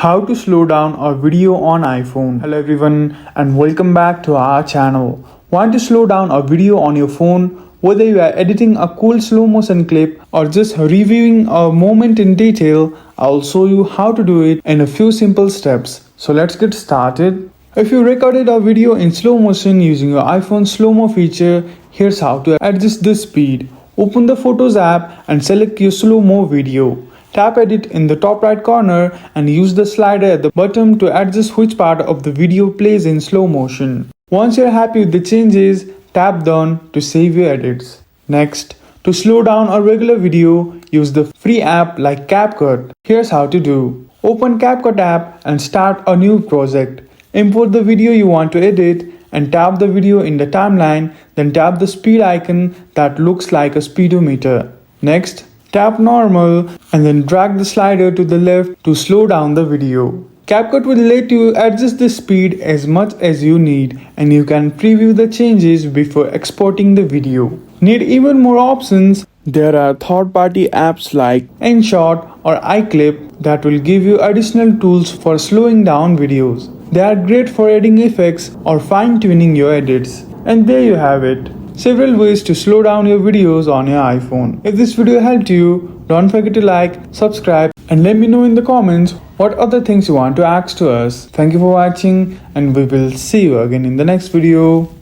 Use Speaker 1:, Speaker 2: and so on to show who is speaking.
Speaker 1: How to slow down a video on iPhone. Hello everyone and welcome back to our channel. Want to slow down a video on your phone? Whether you are editing a cool slow motion clip or just reviewing a moment in detail, I'll show you how to do it in a few simple steps. So let's get started. If you recorded a video in slow motion using your iPhone slow-mo feature, here's how to adjust the speed. Open the Photos app and select your slow-mo video. Tap Edit in the top right corner and use the slider at the bottom to adjust which part of the video plays in slow motion. Once you're happy with the changes, tap Done to save your edits. Next, to slow down a regular video, use the free app like CapCut. Here's how to do. Open CapCut app and start a new project. Import the video you want to edit and tap the video in the timeline, then tap the speed icon that looks like a speedometer. Next, tap normal and then drag the slider to the left to slow down the video. CapCut will let you adjust the speed as much as you need and you can preview the changes before exporting the video. Need even more options? There are third-party apps like InShot or iClip that will give you additional tools for slowing down videos. They are great for adding effects or fine-tuning your edits. And there you have it. Several ways to slow down your videos on your iPhone. If this video helped you, don't forget to like, subscribe and let me know in the comments what other things you want to ask to us. Thank you for watching and we will see you again in the next video.